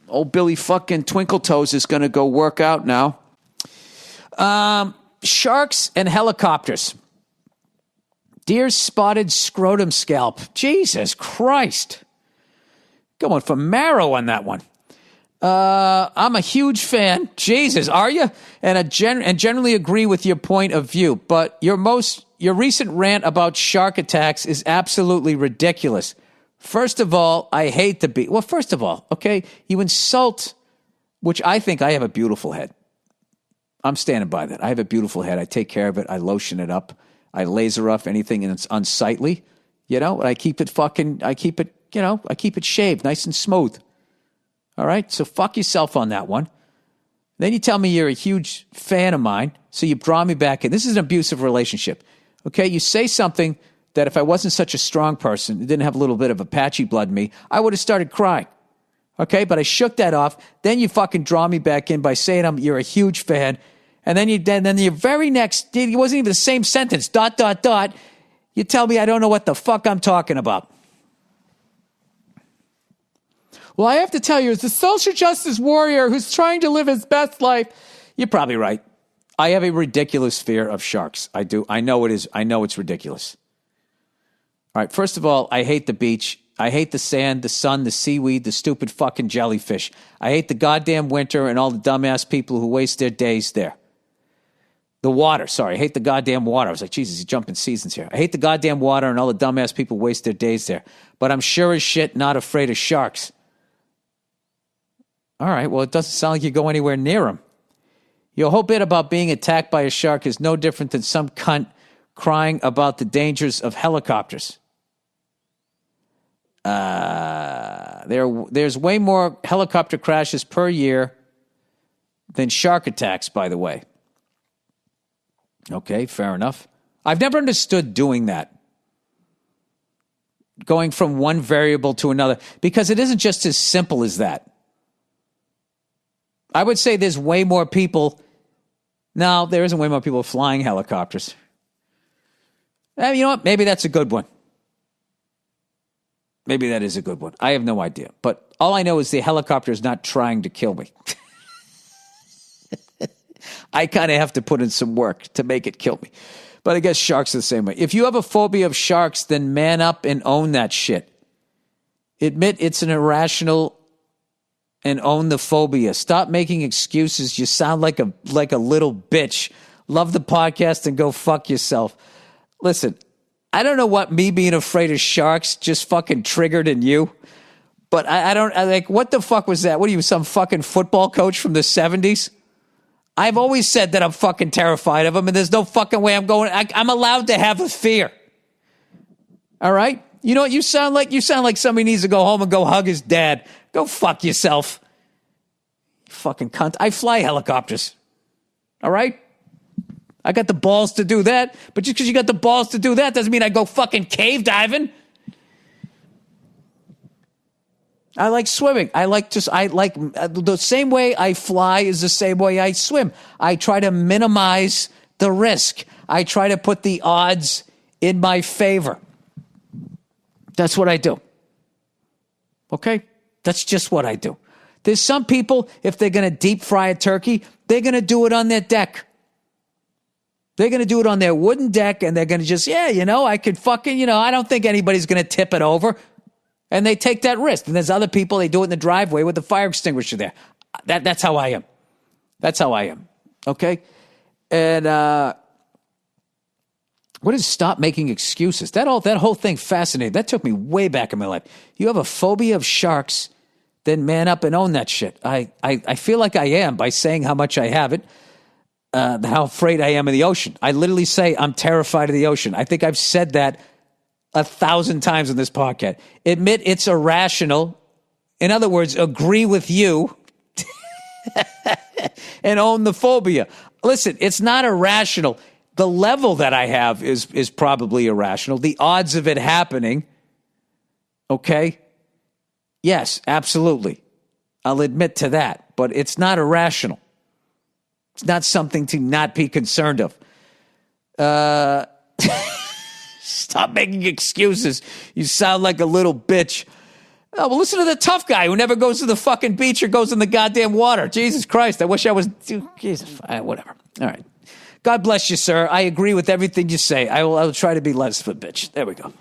Old Billy fucking Twinkle Toes is going to go work out now. Sharks and helicopters. Deer spotted scrotum scalp. Jesus Christ. Going for marrow on that one. I'm a huge fan. Jesus, are you? And generally agree with your point of view. But your recent rant about shark attacks is absolutely ridiculous. First of all, I hate the beach. Well, first of all, okay, you insult, which I think I have a beautiful head. I'm standing by that. I have a beautiful head. I take care of it. I lotion it up. I laser off anything that's unsightly. And I keep it shaved nice and smooth. All right? So fuck yourself on that one. Then you tell me you're a huge fan of mine, so you draw me back in. This is an abusive relationship. Okay? You say something that if I wasn't such a strong person, didn't have a little bit of Apache blood in me, I would have started crying. Okay? But I shook that off. Then you fucking draw me back in by saying you're a huge fan. And then your very next, it wasn't even the same sentence, ... You tell me I don't know what the fuck I'm talking about. Well, I have to tell you, as a social justice warrior who's trying to live his best life, you're probably right. I have a ridiculous fear of sharks. I do. I know it is. I know it's ridiculous. All right, first of all, I hate the beach. I hate the sand, the sun, the seaweed, the stupid fucking jellyfish. I hate the goddamn winter and all the dumbass people who waste their days there. The water, sorry. I hate the goddamn water. I was like, Jesus, he's jumping seasons here. I hate the goddamn water and all the dumbass people waste their days there. But I'm sure as shit not afraid of sharks. All right, well, it doesn't sound like you go anywhere near them. Your whole bit about being attacked by a shark is no different than some cunt crying about the dangers of helicopters. There's way more helicopter crashes per year than shark attacks, by the way. Okay, fair enough. I've never understood doing that. Going from one variable to another. Because it isn't just as simple as that. I would say there's way more people. No, there isn't way more people flying helicopters. You know what? Maybe that's a good one. Maybe that is a good one. I have no idea. But all I know is the helicopter is not trying to kill me. I kind of have to put in some work to make it kill me. But I guess sharks are the same way. If you have a phobia of sharks, then man up and own that shit. Admit it's an irrational and own the phobia. Stop making excuses. You sound like a little bitch. Love the podcast and go fuck yourself. Listen, I don't know what me being afraid of sharks just fucking triggered in you. But what the fuck was that? What are you, some fucking football coach from the 70s? I've always said that I'm fucking terrified of them, and there's no fucking way I'm going. I'm allowed to have a fear. All right? You know what you sound like? You sound like somebody needs to go home and go hug his dad. Go fuck yourself. You fucking cunt. I fly helicopters. All right? I got the balls to do that, but just because you got the balls to do that doesn't mean I go fucking cave diving. I like swimming. I like the same way I fly is the same way I swim. I try to minimize the risk. I try to put the odds in my favor. That's what I do. Okay? That's just what I do. There's some people, if they're going to deep fry a turkey, they're going to do it on their deck. They're going to do it on their wooden deck, and they're going to just, I could fucking, I don't think anybody's going to tip it over. And they take that risk. And there's other people, they do it in the driveway with the fire extinguisher there. That's how I am. That's how I am. Okay? And what is stop making excuses? That whole thing fascinated. That took me way back in my life. You have a phobia of sharks, then man up and own that shit. I feel like I am by saying how much I have it. How afraid I am of the ocean. I literally say I'm terrified of the ocean. I think I've said that 1,000 times in this podcast. Admit it's irrational. In other words, agree with you and own the phobia. Listen, it's not irrational. The level that I have is probably irrational. The odds of it happening, okay? Yes, absolutely. I'll admit to that. But it's not irrational. It's not something to not be concerned of. Stop making excuses. You sound like a little bitch. Oh, well, listen to the tough guy who never goes to the fucking beach or goes in the goddamn water. Jesus Christ, I wish I was... Jesus, whatever. All right. God bless you, sir. I agree with everything you say. I will try to be less of a bitch. There we go.